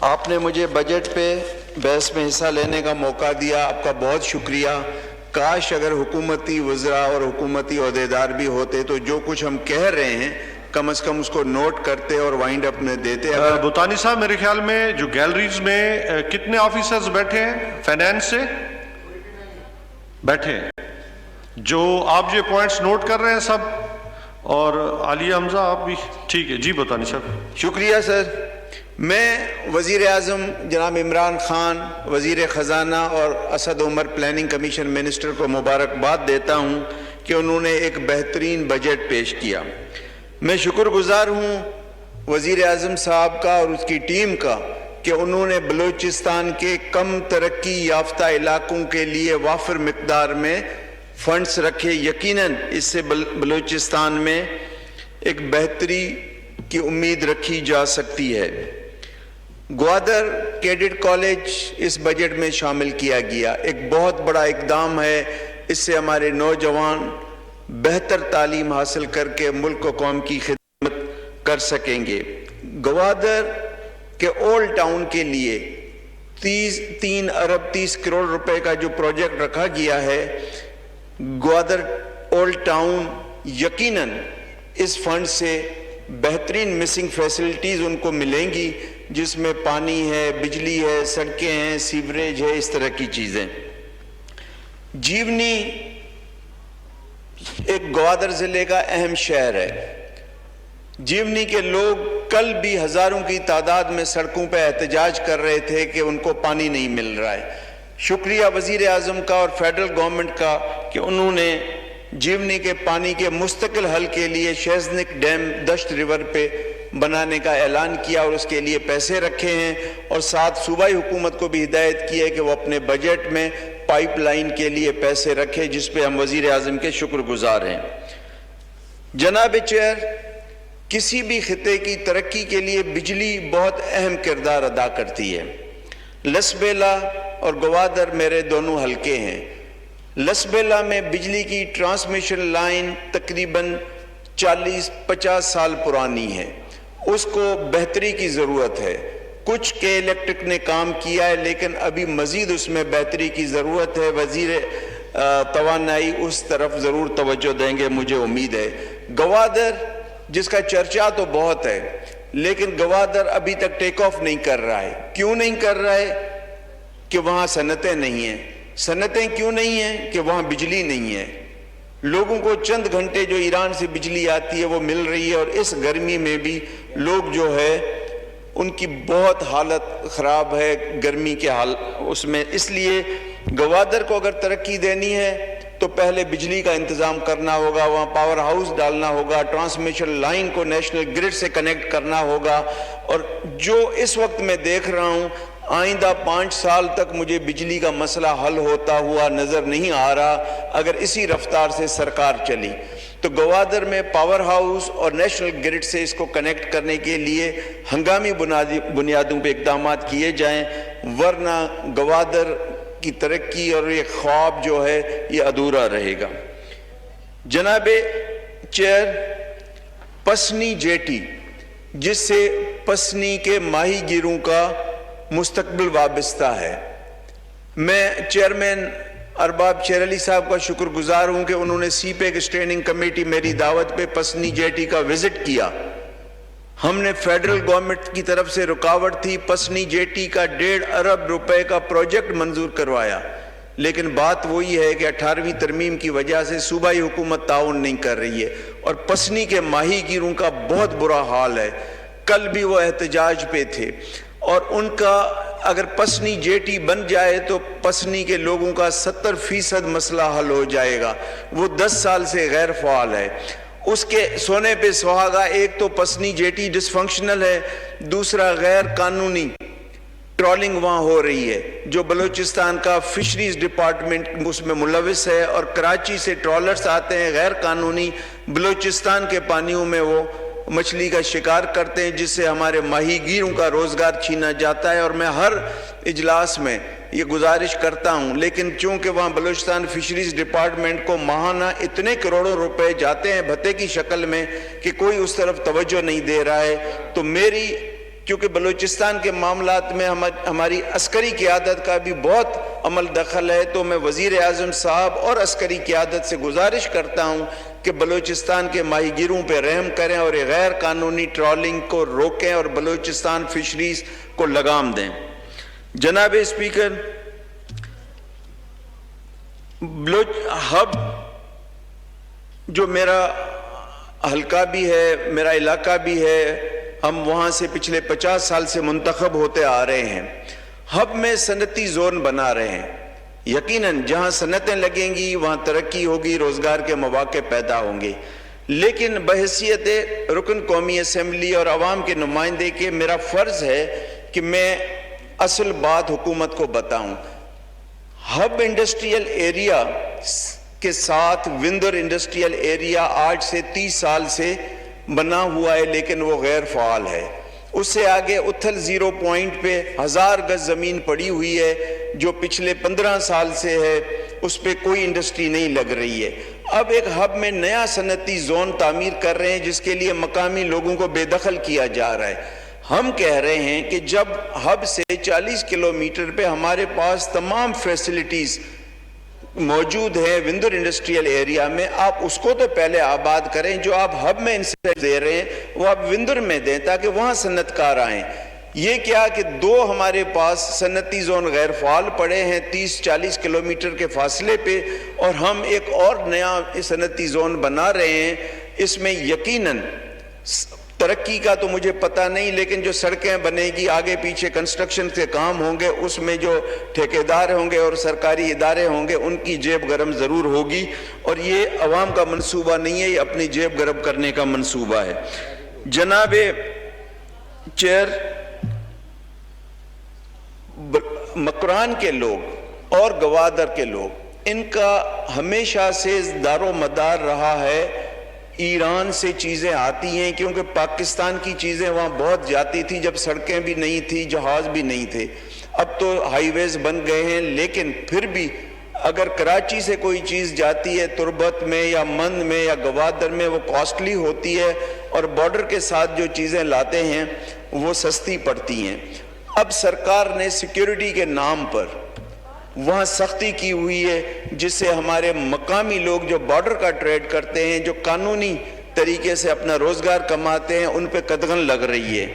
آپ نے مجھے بجٹ پہ بحث میں حصہ لینے کا موقع دیا، آپ کا بہت شکریہ۔ کاش اگر حکومتی وزراء اور حکومتی عہدیدار بھی ہوتے تو جو کچھ ہم کہہ رہے ہیں کم از کم اس کو نوٹ کرتے اور وائنڈ اپ میں دیتے۔ بھوتانی صاحب، میرے خیال میں جو گیلریز میں کتنے آفیسرز بیٹھے ہیں فائنانس سے بیٹھے ہیں، جو آپ یہ پوائنٹس نوٹ کر رہے ہیں سب، اور عالیہ حمزہ آپ بھی ٹھیک ہے جی۔ بھوتانی صاحب شکریہ سر۔ میں وزیر اعظم جناب عمران خان، وزیر خزانہ اور Asad Umar planning commission minister کو مبارکباد دیتا ہوں کہ انہوں نے ایک بہترین بجٹ پیش کیا۔ میں شکر گزار ہوں وزیر اعظم صاحب کا اور اس کی ٹیم کا کہ انہوں نے بلوچستان کے کم ترقی یافتہ علاقوں کے لیے وافر مقدار میں فنڈز رکھے۔ یقیناً اس سے بلوچستان میں ایک بہتری کی امید رکھی جا سکتی ہے۔ گوادر کیڈٹ کالج اس بجٹ میں شامل کیا گیا، ایک بہت بڑا اقدام ہے۔ اس سے ہمارے نوجوان بہتر تعلیم حاصل کر کے ملک و قوم کی خدمت کر سکیں گے۔ گوادر کے اولڈ ٹاؤن کے لیے 3 ارب 30 کروڑ روپے کا جو پروجیکٹ رکھا گیا ہے، گوادر اولڈ ٹاؤن یقیناً اس فنڈ سے بہترین مسنگ فیسلٹیز ان کو ملیں گی، جس میں پانی ہے، بجلی ہے، سڑکیں ہیں، سیوریج ہے، اس طرح کی چیزیں۔ جیونی ایک گوادر ضلع کا اہم شہر ہے۔ جیونی کے لوگ کل بھی ہزاروں کی تعداد میں سڑکوں پہ احتجاج کر رہے تھے کہ ان کو پانی نہیں مل رہا ہے۔ شکریہ وزیر اعظم کا اور فیڈرل گورنمنٹ کا کہ انہوں نے جیونی کے پانی کے مستقل حل کے لیے شیزنک ڈیم دشت ریور پہ بنانے کا اعلان کیا اور اس کے لیے پیسے رکھے ہیں، اور ساتھ صوبائی حکومت کو بھی ہدایت کی ہے کہ وہ اپنے بجٹ میں پائپ لائن کے لیے پیسے رکھے، جس پہ ہم وزیر اعظم کے شکر گزار ہیں۔ جناب چیئر، کسی بھی خطے کی ترقی کے لیے بجلی بہت اہم کردار ادا کرتی ہے۔ لسبیلا اور گوادر میرے دونوں حلقے ہیں۔ لسبیلا میں بجلی کی ٹرانسمیشن لائن تقریباً 40-50 سال پرانی ہے، اس کو بہتری کی ضرورت ہے۔ کچھ کے الیکٹرک نے کام کیا ہے لیکن ابھی مزید اس میں بہتری کی ضرورت ہے۔ وزیر توانائی اس طرف ضرور توجہ دیں گے، مجھے امید ہے۔ گوادر جس کا چرچا تو بہت ہے، لیکن گوادر ابھی تک ٹیک آف نہیں کر رہا ہے۔ کیوں نہیں کر رہا ہے؟ کہ وہاں صنعتیں نہیں ہیں۔ صنعتیں کیوں نہیں ہیں؟ کہ وہاں بجلی نہیں ہے۔ لوگوں کو چند گھنٹے جو ایران سے بجلی آتی ہے وہ مل رہی ہے، اور اس گرمی میں بھی لوگ جو ہے ان کی بہت حالت خراب ہے گرمی کے حال اس میں۔ اس لیے گوادر کو اگر ترقی دینی ہے تو پہلے بجلی کا انتظام کرنا ہوگا، وہاں پاور ہاؤس ڈالنا ہوگا، ٹرانسمیشن لائن کو نیشنل گرڈ سے کنیکٹ کرنا ہوگا۔ اور جو اس وقت میں دیکھ رہا ہوں، آئندہ 5 سال تک مجھے بجلی کا مسئلہ حل ہوتا ہوا نظر نہیں آ رہا اگر اسی رفتار سے سرکار چلی۔ تو گوادر میں پاور ہاؤس اور نیشنل گرڈ سے اس کو کنیکٹ کرنے کے لیے ہنگامی بنیادوں پہ اقدامات کیے جائیں، ورنہ گوادر کی ترقی اور یہ خواب جو ہے یہ ادھورا رہے گا۔ جناب چیئر، پسنی جیٹی جس سے پسنی کے ماہی گیروں کا مستقبل وابستہ ہے، میں چیئرمین ارباب شیر علی صاحب کا شکر گزار ہوں کہ انہوں نے سی پیک اسٹینڈنگ کمیٹی میری دعوت پہ پسنی جیٹی کا وزٹ کیا۔ ہم نے فیڈرل گورنمنٹ کی طرف سے رکاوٹ تھی، پسنی جیٹی کا 1.5 ارب روپے کا پروجیکٹ منظور کروایا، لیکن بات وہی ہے کہ 18ویں ترمیم کی وجہ سے صوبائی حکومت تعاون نہیں کر رہی ہے، اور پسنی کے ماہی گیروں کا بہت برا حال ہے۔ کل بھی وہ احتجاج پہ تھے، اور ان کا اگر پسنی جیٹی بن جائے تو پسنی کے لوگوں کا 70% مسئلہ حل ہو جائے گا۔ وہ 10 سال سے غیر فعال ہے۔ اس کے سونے پہ سہاگا، ایک تو پسنی جیٹی ڈس فنکشنل ہے، دوسرا غیر قانونی ٹرالنگ وہاں ہو رہی ہے، جو بلوچستان کا فشریز ڈپارٹمنٹ اس میں ملوث ہے، اور کراچی سے ٹرالرز آتے ہیں غیر قانونی، بلوچستان کے پانیوں میں وہ مچھلی کا شکار کرتے ہیں، جس سے ہمارے ماہی گیروں کا روزگار چھینا جاتا ہے۔ اور میں ہر اجلاس میں یہ گزارش کرتا ہوں، لیکن چونکہ وہاں بلوچستان فشریز ڈپارٹمنٹ کو ماہانہ اتنے کروڑوں روپے جاتے ہیں بھتے کی شکل میں کہ کوئی اس طرف توجہ نہیں دے رہا ہے، تو میری کیونکہ بلوچستان کے معاملات میں ہماری عسکری قیادت کا بھی بہت عمل دخل ہے، تو میں وزیر اعظم صاحب اور عسکری قیادت سے گزارش کرتا ہوں کہ بلوچستان کے ماہی گیروں پہ رحم کریں اور یہ غیر قانونی ٹرالنگ کو روکیں اور بلوچستان فشریز کو لگام دیں۔ جناب اسپیکر، ہب جو میرا حلقہ بھی ہے، میرا علاقہ بھی ہے، ہم وہاں سے پچھلے 50 سال سے منتخب ہوتے آ رہے ہیں۔ ہب میں صنعتی زون بنا رہے ہیں، یقیناً جہاں صنعتیں لگیں گی وہاں ترقی ہوگی، روزگار کے مواقع پیدا ہوں گے، لیکن بحیثیت رکن قومی اسمبلی اور عوام کے نمائندے کے میرا فرض ہے کہ میں اصل بات حکومت کو بتاؤں۔ ہب انڈسٹریل ایریا کے ساتھ وندر انڈسٹریل ایریا آج سے 30 سال سے بنا ہوا ہے، لیکن وہ غیر فعال ہے۔ اس سے آگے اتھل 0 پوائنٹ پہ 1000 گز زمین پڑی ہوئی ہے جو پچھلے 15 سال سے ہے، اس پہ کوئی انڈسٹری نہیں لگ رہی ہے۔ اب ایک ہب میں نیا صنعتی زون تعمیر کر رہے ہیں جس کے لیے مقامی لوگوں کو بے دخل کیا جا رہا ہے۔ ہم کہہ رہے ہیں کہ جب ہب سے 40 کلومیٹر پہ ہمارے پاس تمام فیسلٹیز موجود ہے وندر انڈسٹریل ایریا میں، آپ اس کو تو پہلے آباد کریں، جو آپ ہب میں انسینٹیو دے رہے ہیں وہ آپ وندر میں دیں تاکہ وہاں صنعت کار آئیں۔ یہ کیا کہ 2 ہمارے پاس صنعتی زون غیر فعال پڑے ہیں 30-40 کلومیٹر کے فاصلے پہ، اور ہم ایک اور نیا صنعتی زون بنا رہے ہیں۔ اس میں یقیناً ترقی کا تو مجھے پتہ نہیں، لیکن جو سڑکیں بنے گی، آگے پیچھے کنسٹرکشن کے کام ہوں گے، اس میں جو ٹھیکیدار ہوں گے اور سرکاری ادارے ہوں گے ان کی جیب گرم ضرور ہوگی، اور یہ عوام کا منصوبہ نہیں ہے، یہ اپنی جیب گرم کرنے کا منصوبہ ہے۔ جناب چیئر، مکران کے لوگ اور گوادر کے لوگ، ان کا ہمیشہ سے دار و مدار رہا ہے ایران سے چیزیں آتی ہیں، کیونکہ پاکستان کی چیزیں وہاں بہت جاتی تھی جب سڑکیں بھی نہیں تھی، جہاز بھی نہیں تھے۔ اب تو ہائی ویز بن گئے ہیں، لیکن پھر بھی اگر کراچی سے کوئی چیز جاتی ہے تربت میں یا مند میں یا گوادر میں، وہ کاسٹلی ہوتی ہے، اور بارڈر کے ساتھ جو چیزیں لاتے ہیں وہ سستی پڑتی ہیں۔ اب سرکار نے سیکیورٹی کے نام پر وہاں سختی کی ہوئی ہے، جس سے ہمارے مقامی لوگ جو بارڈر کا ٹریڈ کرتے ہیں، جو قانونی طریقے سے اپنا روزگار کماتے ہیں، ان پہ قدغن لگ رہی ہے۔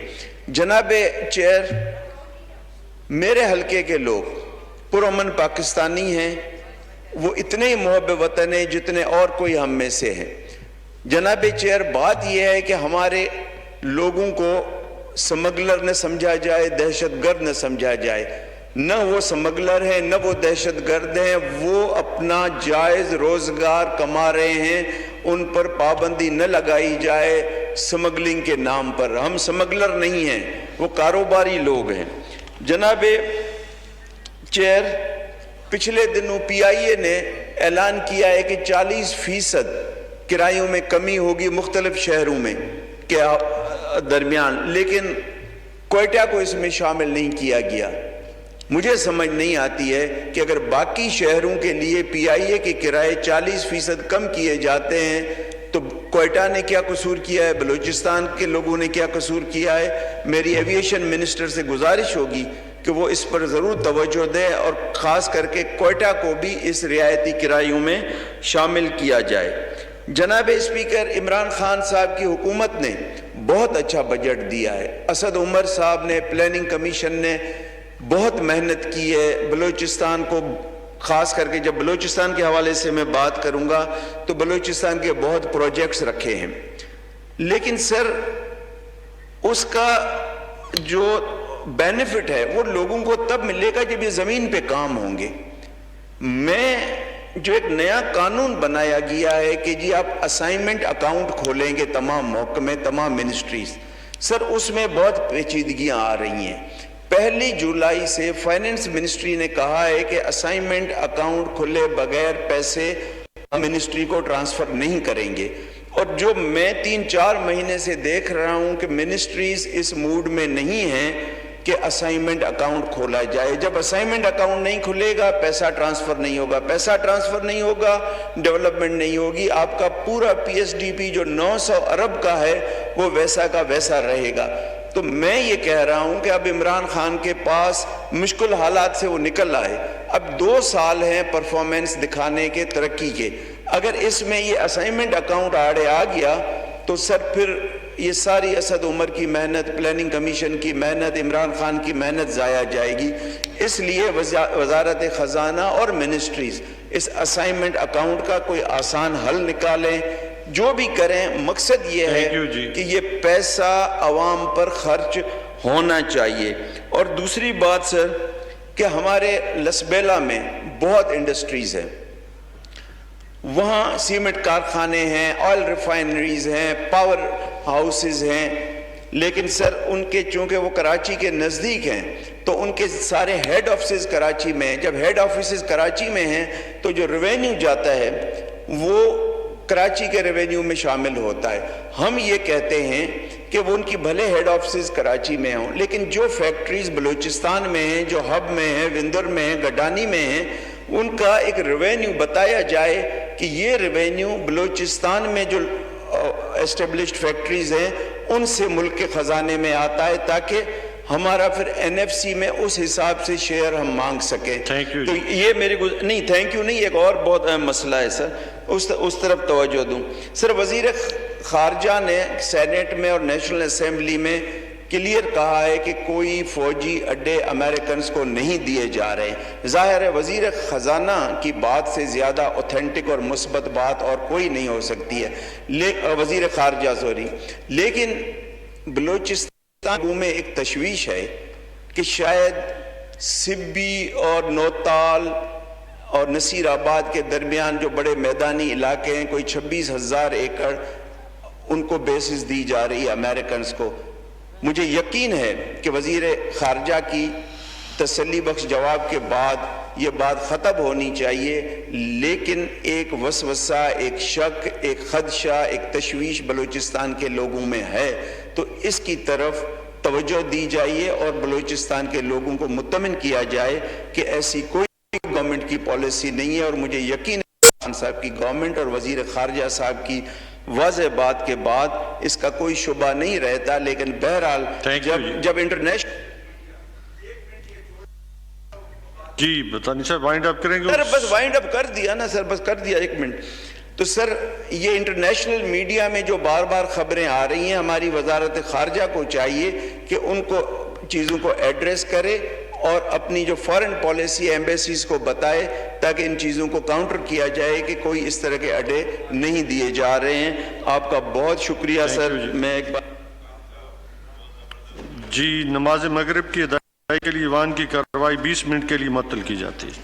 جناب چیئر، میرے حلقے کے لوگ پرامن پاکستانی ہیں، وہ اتنے ہی محب وطن ہیں جتنے اور کوئی ہم میں سے ہیں۔ جناب چیئر، بات یہ ہے کہ ہمارے لوگوں کو سمگلر نہ سمجھا جائے، دہشت گرد نہ سمجھا جائے۔ نہ وہ سمگلر ہیں، نہ وہ دہشت گرد ہیں، وہ اپنا جائز روزگار کما رہے ہیں، ان پر پابندی نہ لگائی جائے سمگلنگ کے نام پر۔ ہم سمگلر نہیں ہیں، وہ کاروباری لوگ ہیں۔ جناب چیئر، پچھلے دنوں پی آئی اے نے اعلان کیا ہے کہ 40% کرایوں میں کمی ہوگی مختلف شہروں میں کے درمیان، لیکن کوئٹہ کو اس میں شامل نہیں کیا گیا۔ مجھے سمجھ نہیں آتی ہے کہ اگر باقی شہروں کے لیے پی آئی اے کے کرائے 40% کم کیے جاتے ہیں تو کوئٹہ نے کیا قصور کیا ہے، بلوچستان کے لوگوں نے کیا قصور کیا ہے؟ میری ایویشن منسٹر سے گزارش ہوگی کہ وہ اس پر ضرور توجہ دیں اور خاص کر کے کوئٹہ کو بھی اس رعایتی کرایوں میں شامل کیا جائے۔ جناب اسپیکر، عمران خان صاحب کی حکومت نے بہت اچھا بجٹ دیا ہے۔ اسد عمر صاحب نے، پلاننگ کمیشن نے بہت محنت کی ہے بلوچستان کو، خاص کر کے جب بلوچستان کے حوالے سے میں بات کروں گا تو بلوچستان کے بہت پروجیکٹس رکھے ہیں، لیکن سر اس کا جو بینیفٹ ہے وہ لوگوں کو تب ملے گا جب یہ زمین پہ کام ہوں گے۔ میں جو ایک نیا قانون بنایا گیا ہے کہ جی آپ اسائنمنٹ اکاؤنٹ کھولیں گے تمام محکمے، تمام منسٹریز، سر اس میں بہت پیچیدگیاں آ رہی ہیں۔ 1 جولائی سے فائننس منسٹری نے کہا ہے کہ اسائنمنٹ اکاؤنٹ کھلے بغیر پیسے منسٹری کو ٹرانسفر نہیں کریں گے، اور جو میں 3-4 مہینے سے دیکھ رہا ہوں کہ منسٹریز اس موڈ میں نہیں ہیں کہ اسائنمنٹ اکاؤنٹ کھولا جائے۔ جب اسائنمنٹ اکاؤنٹ نہیں کھلے گا پیسہ ٹرانسفر نہیں ہوگا، پیسہ ٹرانسفر نہیں ہوگا ڈیولپمنٹ نہیں ہوگی، آپ کا پورا پی ایس ڈی پی جو 900 ارب کا ہے وہ ویسا کا ویسا رہے گا۔ تو میں یہ کہہ رہا ہوں کہ اب عمران خان کے پاس مشکل حالات سے وہ نکل آئے، اب 2 سال ہیں پرفارمنس دکھانے کے، ترقی کے، اگر اس میں یہ اسائنمنٹ اکاؤنٹ آڑے آ گیا تو سر پھر یہ ساری اسد عمر کی محنت، پلاننگ کمیشن کی محنت، عمران خان کی محنت ضائع جائے گی۔ اس لیے وزارت خزانہ اور منسٹریز اس اسائنمنٹ اکاؤنٹ کا کوئی آسان حل نکالیں، جو بھی کریں مقصد یہ ہے کہ یہ پیسہ عوام پر خرچ ہونا چاہیے۔ اور دوسری بات سر کہ ہمارے لسبیلا میں بہت انڈسٹریز ہیں، وہاں سیمنٹ کارخانے ہیں، آئل ریفائنریز ہیں، پاور ہاؤسز ہیں، لیکن سر ان کے چونکہ وہ کراچی کے نزدیک ہیں تو ان کے سارے ہیڈ آفیسز کراچی میں ہیں۔ جب ہیڈ آفیسز کراچی میں ہیں تو جو ریونیو جاتا ہے وہ کراچی کے ریونیو میں شامل ہوتا ہے۔ ہم یہ کہتے ہیں کہ وہ ان کی بھلے ہیڈ آفیسز کراچی میں ہوں، لیکن جو فیکٹریز بلوچستان میں ہیں، جو ہب میں ہیں، وندر میں ہیں، گڈانی میں ہیں، ان کا ایک ریونیو بتایا جائے کہ یہ ریونیو بلوچستان میں جو اسٹیبلشڈ فیکٹریز ہیں ان سے ملک کے خزانے میں آتا ہے، تاکہ ہمارا پھر این ایف سی میں اس حساب سے شیئر ہم مانگ سکیں۔ تو یہ میری نہیں، تھینک یو نہیں، ایک اور بہت اہم مسئلہ ہے سر، اس طرف توجہ دوں۔ سر وزیر خارجہ نے سینیٹ میں اور نیشنل اسمبلی میں کلیئر کہا ہے کہ کوئی فوجی اڈے امریکنز کو نہیں دیے جا رہے ہیں۔ ظاہر ہے وزیر خزانہ کی بات سے زیادہ اوتھینٹک اور مثبت بات اور کوئی نہیں ہو سکتی ہے، وزیر خارجہ سوری، لیکن بلوچستان میں ایک تشویش ہے کہ شاید سبی اور نوتال اور نصیر آباد کے درمیان جو بڑے میدانی علاقے ہیں، کوئی 26,000 ایکڑ، ان کو بیسز دی جا رہی ہے امریکنز کو۔ مجھے یقین ہے کہ وزیر خارجہ کی تسلی بخش جواب کے بعد یہ بات ختم ہونی چاہیے، لیکن ایک وسوسہ، ایک شک، ایک خدشہ، ایک تشویش بلوچستان کے لوگوں میں ہے، تو اس کی طرف توجہ دی جائیے اور بلوچستان کے لوگوں کو مطمئن کیا جائے کہ ایسی کوئی گورنمنٹ کی پالیسی نہیں ہے۔ اور مجھے یقین ہے خان صاحب کی گورنمنٹ اور وزیر خارجہ صاحب کی واضح بات کے بعد اس کا کوئی شبہ نہیں رہتا، لیکن بہرحال جب انٹرنیشنل جی بتانی سر وائنڈ اپ کریں گے سر، بس وائنڈ اپ کر دیا نا سر، بس کر دیا، 1 منٹ۔ تو سر یہ انٹرنیشنل میڈیا میں جو بار بار خبریں آ رہی ہیں، ہماری وزارت خارجہ کو چاہیے کہ ان کو چیزوں کو ایڈریس کرے اور اپنی جو فارن پالیسی ایمبیسیز کو بتائے تاکہ ان چیزوں کو کاؤنٹر کیا جائے کہ کوئی اس طرح کے اڈے نہیں دیے جا رہے ہیں۔ آپ کا بہت شکریہ سر۔ میں ایک بار جی نماز مغرب کی ادائیگی کے لیے ایوان کی کارروائی 20 منٹ کے لیے معطل کی جاتی ہے۔